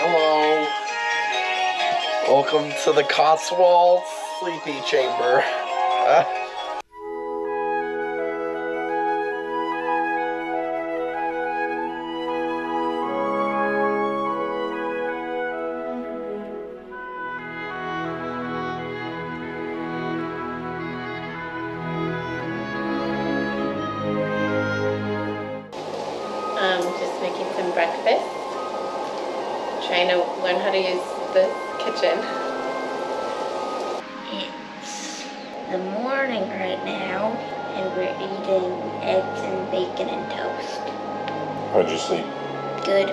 Hello. Welcome to the Cotswold Sleepy Chamber. Just making some breakfast. Trying to learn how to use the kitchen. It's the morning right now, and we're eating eggs and bacon and toast. How'd you sleep? Good.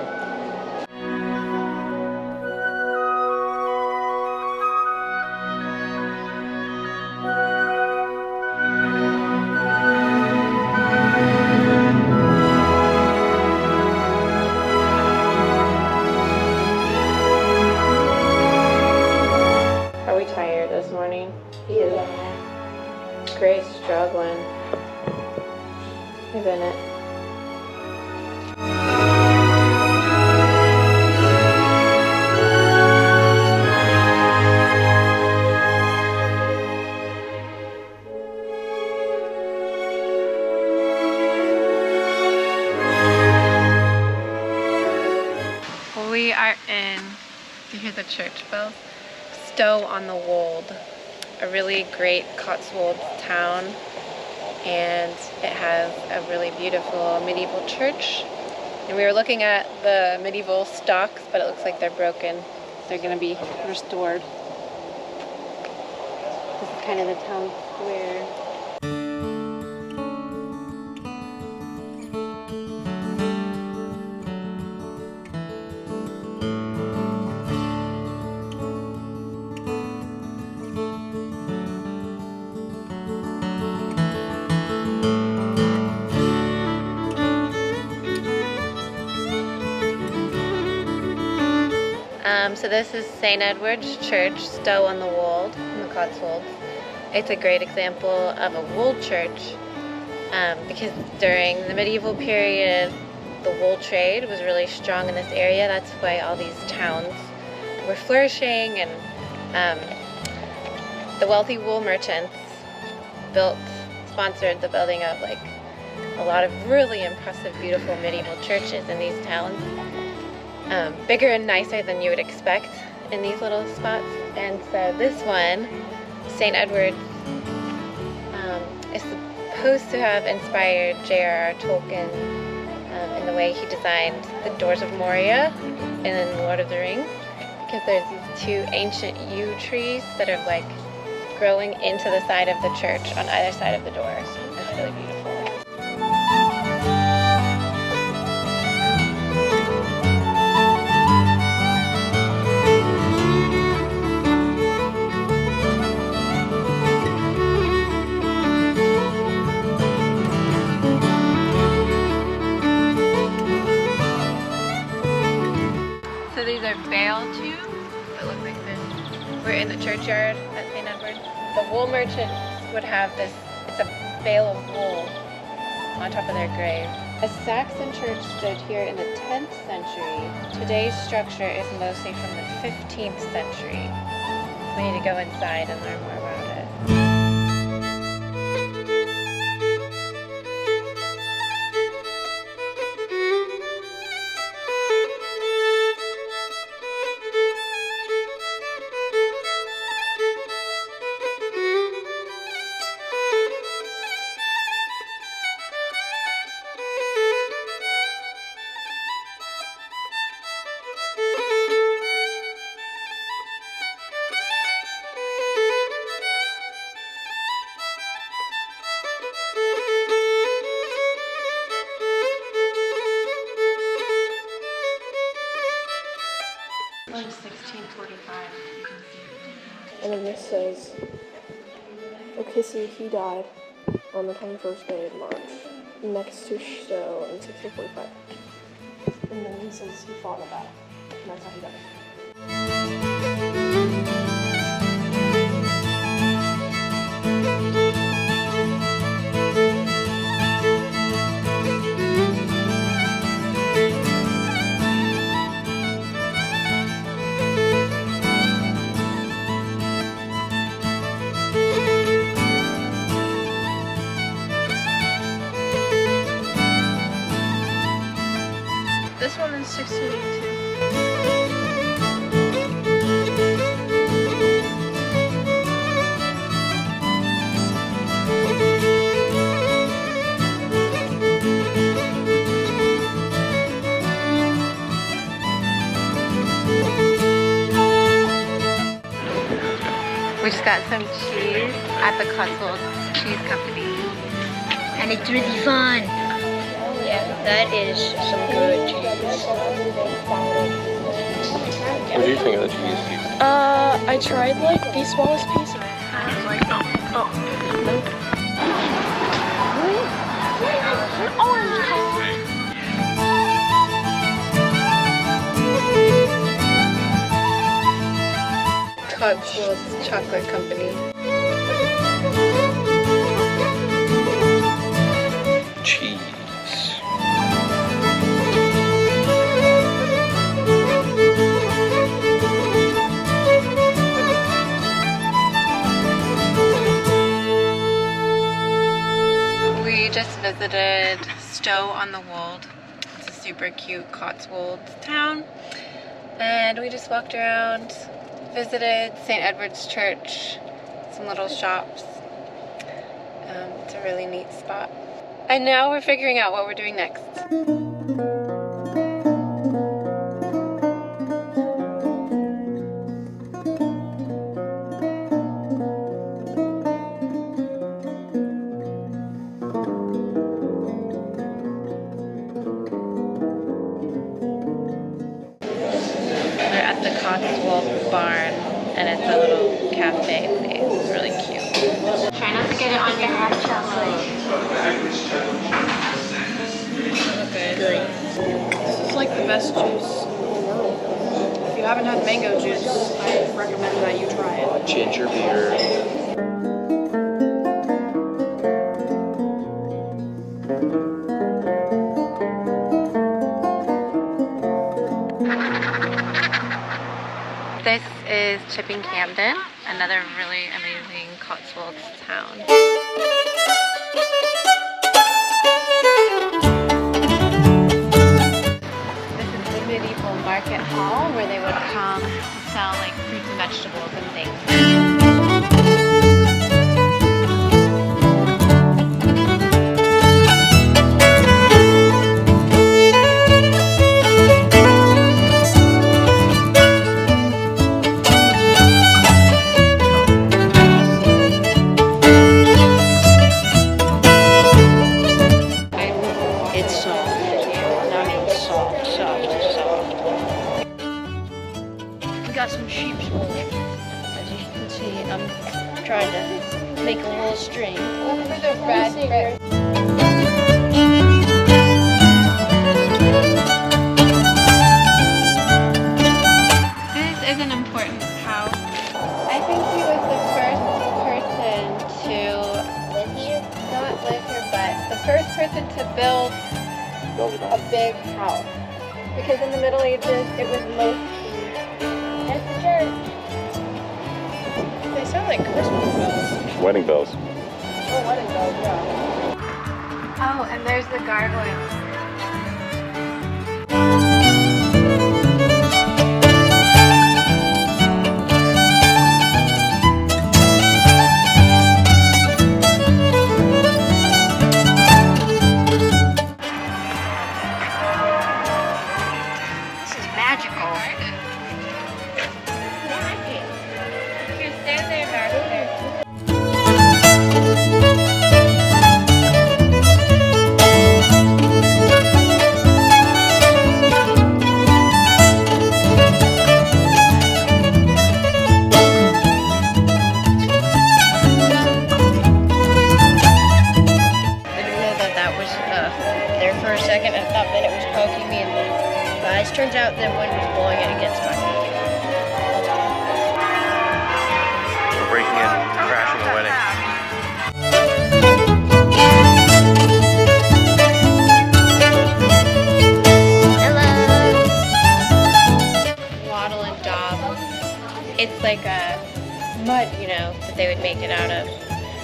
Are we tired this morning? Yeah. Grace struggling. Hey, Bennett. We are in, you hear the church bells? Stow on the Wold, a really great Cotswold town, and it has a really beautiful medieval church. And we were looking at the medieval stocks, but it looks like they're broken. They're going to be restored. This is kind of the town square. So this is St. Edward's Church, Stow on the Wold in the Cotswolds. It's a great example of a wool church because during the medieval period, the wool trade was really strong in this area. That's why all these towns were flourishing, and the wealthy wool merchants sponsored the building of like a lot of really impressive, beautiful medieval churches in these towns. Bigger and nicer than you would expect in these little spots. And so this one, St. Edward, is supposed to have inspired J.R.R. Tolkien in the way he designed the Doors of Moria in Lord of the Rings, because there's these two ancient yew trees that are like growing into the side of the church on either side of the doors. It's really beautiful. So these are bale tubes that look like this. We're in the churchyard at St. Edward. The wool merchants would have this, it's a bale of wool on top of their grave. A Saxon church stood here in the 10th century. Today's structure is mostly from the 15th century. We need to go inside and learn more about it. Like 1645. And then this says, O'Kissy, he died on the 21st day of March, next to Stow in 1645. And then he says he fought in a battle, and that's how he died. We just got some cheese at the Cotswold Cheese Company. And it's really fun. Yeah, that is some good cheese. What do you think of the cheese? I tried like the smallest piece and I was like, oh, no. Cotswold Chocolate Company. Cheese. We just visited Stow on the Wold. It's a super cute Cotswold town. And we just walked around, visited St. Edward's Church, some little shops. It's a really neat spot. And now we're figuring out what we're doing next. We're at the Cotswold Barn, and it's a little cafe place. It's really cute. Try not to get it on your hot chocolate. Good. This is like the best juice in the world. If you haven't had mango juice, I recommend that you try it. Ginger beer. This is Chipping Campden, another really amazing Cotswolds town. This is the medieval market hall where they would come to sell like fruits and vegetables and things. It's soft. Not even soft, soft. We got some sheep's wool. As you can see, I'm trying to make a little string. This is an important house. I think he was the first person to Live here? not live here, but the first person to build a big house. Because in the Middle Ages, it was mostly There's the church. They sound like Christmas bells. Wedding bells. Oh, wedding bells, yeah. Oh, and there's the gargoyle. This is magical. Here, stand there, back there. I didn't know that was there for a second. I thought that it was poking me in the eyes. Turns out the wind was blowing it against my face. We're breaking in, crashing the wedding. Hello. Wattle and daub. It's like a mud, that they would make it out of.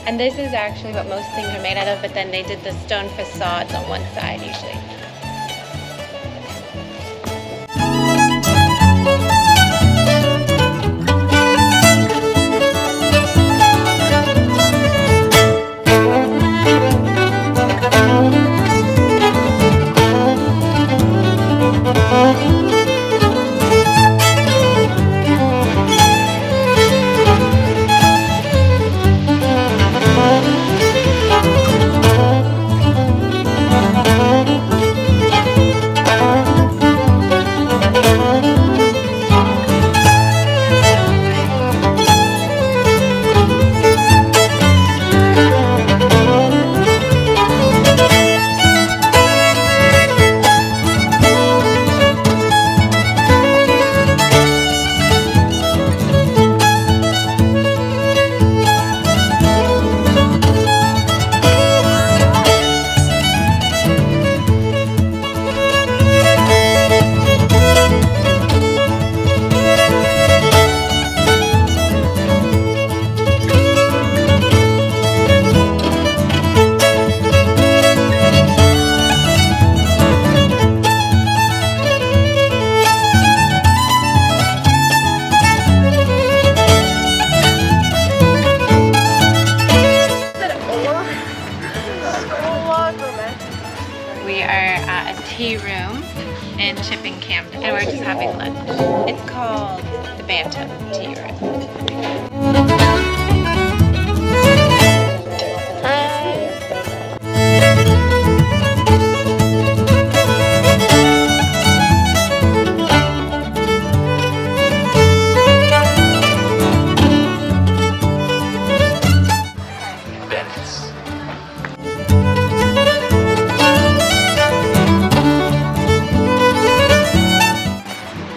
And this is actually what most things are made out of, but then they did the stone facades on one side usually. Manta tea, right? Bennett's.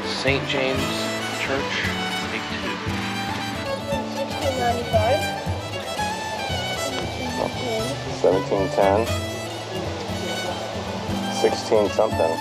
St. James Church, Big 2. 1695. 1710, 16 something.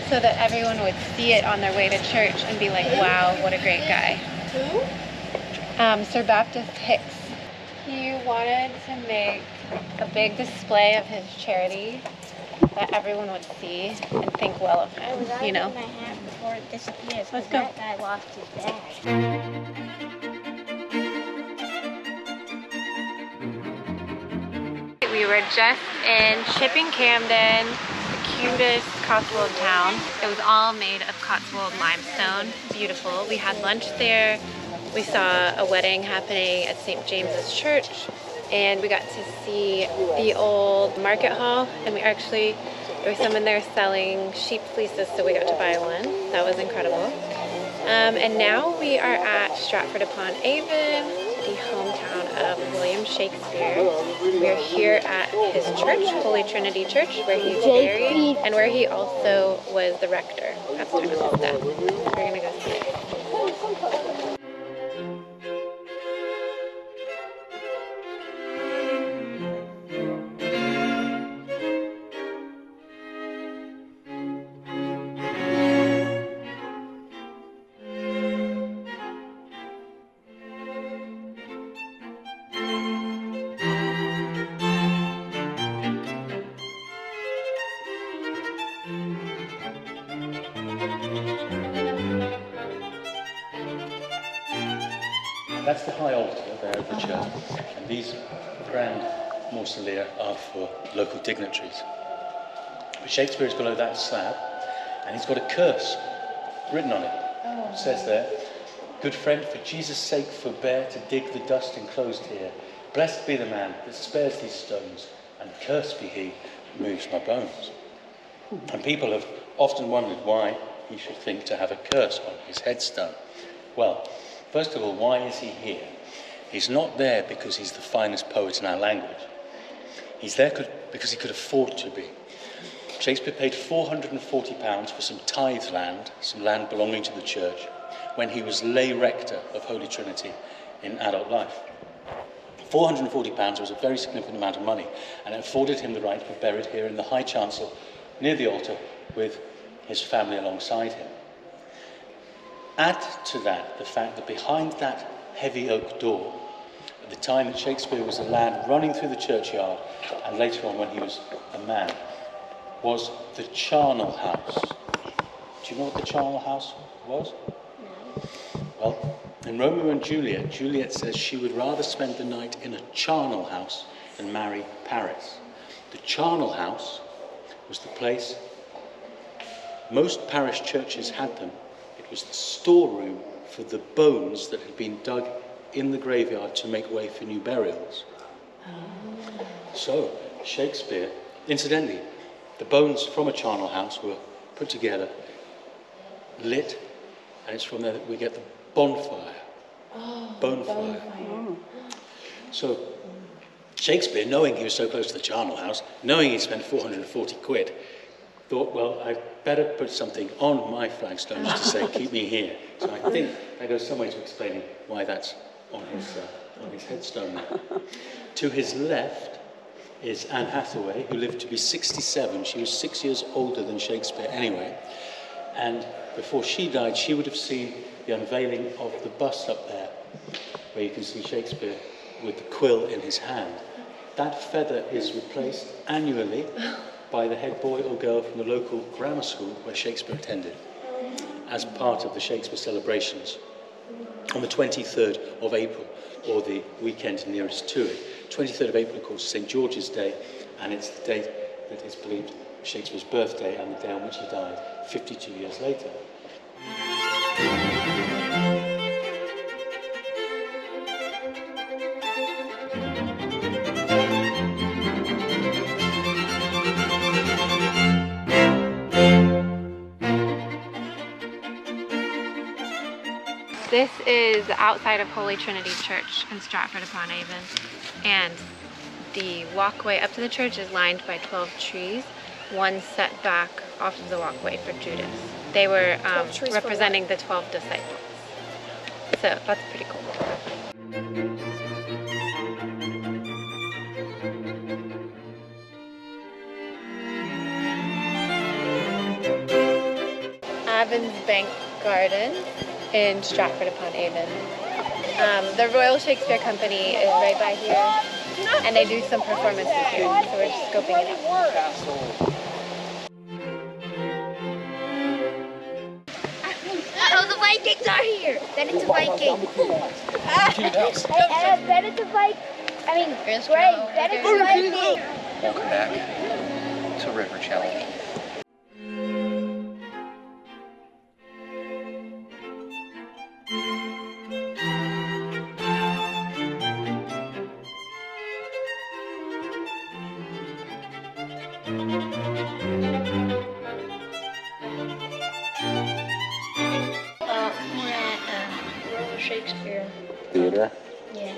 So that everyone would see it on their way to church and be like, wow, what a great guy. Who? Sir Baptist Hicks. He wanted to make a big display of his charity that everyone would see and think well of I was him, you know? my hat before it disappears. Let's go. That guy lost his bag. We were just in Chipping Camden, the cutest Cotswold town. It was all made of Cotswold limestone. Beautiful. We had lunch there. We saw a wedding happening at St. James's Church, and we got to see the old market hall, and there was someone there selling sheep fleeces, so we got to buy one. That was incredible. And now we are at Stratford-upon-Avon, the hometown of William Shakespeare. We're here at his church, Holy Trinity Church, where he's buried and where he also was the rector at the time of his death. We're gonna go see it. That's the high altar there at the church, and these grand mausolea are for local dignitaries. But Shakespeare is below that slab, and he's got a curse written on it. It says there, "Good friend, for Jesus' sake forbear to dig the dust enclosed here. Blessed be the man that spares these stones, and cursed be he that moves my bones." And people have often wondered why he should think to have a curse on his headstone. Well, first of all, why is he here? He's not there because he's the finest poet in our language. He's there because he could afford to be. Shakespeare paid £440 for some tithe land, some land belonging to the church, when he was lay rector of Holy Trinity in adult life. £440 was a very significant amount of money, and it afforded him the right to be buried here in the high chancel near the altar with his family alongside him. Add to that the fact that behind that heavy oak door, at the time that Shakespeare was a lad running through the churchyard, and later on when he was a man, was the charnel house. Do you know what the charnel house was? No. Well, in Romeo and Juliet, Juliet says she would rather spend the night in a charnel house than marry Paris. The charnel house was the place, most parish churches had them. It was the storeroom for the bones that had been dug in the graveyard to make way for new burials. So Shakespeare, incidentally, the bones from a charnel house were put together, lit, and it's from there that we get the bonfire. Bonfire. So Shakespeare, knowing he was so close to the charnel house, knowing he'd spent 440 quid, thought, well, I better put something on my flagstones to say, keep me here. So I think that goes some way to explaining why that's on his headstone there. To his left is Anne Hathaway, who lived to be 67. She was 6 years older than Shakespeare anyway. And before she died, she would have seen the unveiling of the bust up there, where you can see Shakespeare with the quill in his hand. That feather is replaced annually by the head boy or girl from the local grammar school where Shakespeare attended, as part of the Shakespeare celebrations on the 23rd of April, or the weekend nearest to it. 23rd of April, of course, St. George's Day, and it's the date that is believed Shakespeare's birthday and the day on which he died 52 years later. This is outside of Holy Trinity Church in Stratford-upon-Avon, and the walkway up to the church is lined by 12 trees, one set back off of the walkway for Judas. They were representing the 12 disciples. So that's pretty cool. Avon's Bank Garden in Stratford-upon-Avon. The Royal Shakespeare Company is right by here, and they do some performances here, so we're just scoping it out. Oh, the Vikings are here! Then it's a Viking. Then it's a Viking. I mean, great. Then it's a Viking. Welcome back to River Challenge. We're at Royal Shakespeare. Theater. Yeah.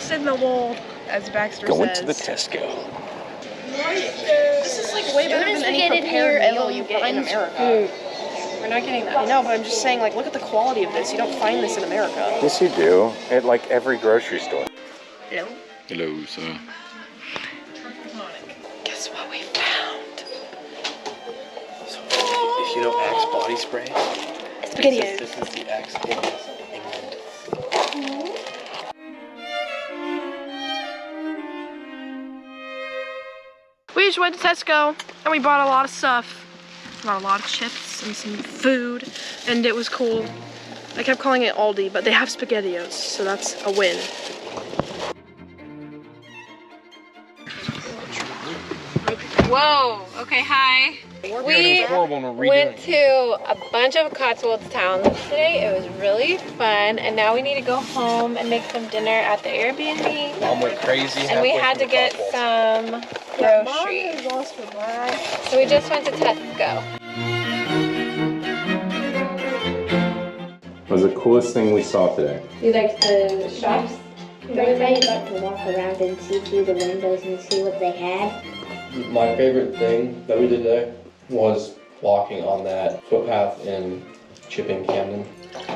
In the wall, as Baxter Going says. to the Tesco. This is like way better than any prepared meal you get in America. We're not getting that. I know, but I'm just saying, like, look at the quality of this. You don't find this in America. Yes, you do. At like every grocery store. Hello? Hello, sir. Guess what we found? So, if you know Axe body spray, Spaghetti. this is the Axe in England. We just went to Tesco and we bought a lot of stuff. We bought a lot of chips and some food, and it was cool. I kept calling it Aldi, but they have SpaghettiOs, so that's a win. Whoa, okay, hi. We went to a bunch of Cotswolds towns today. It was really fun, and now we need to go home and make some dinner at the Airbnb. Mom went crazy. And we had to get some groceries. So we just went to Tesco. What was the coolest thing we saw today? You like the shops? Everybody got to walk around and see through the windows and see what they had. My favorite thing that we did today was walking on that footpath in Chipping Camden.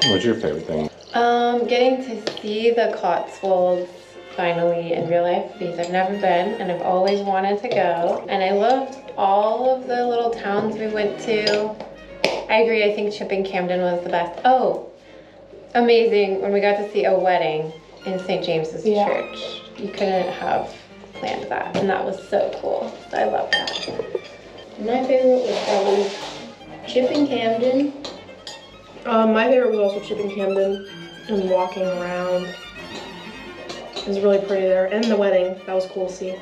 What's your favorite thing? Getting to see the Cotswolds finally in real life because I've never been and I've always wanted to go. And I loved all of the little towns we went to. I agree, I think Chipping Camden was the best. Oh, amazing when we got to see a wedding in St. James's Church. You couldn't have planned that, and that was so cool. So I love that. My favorite was probably Chipping Camden. My favorite was also Chipping Camden and walking around. It was really pretty there. And the wedding, that was cool to see.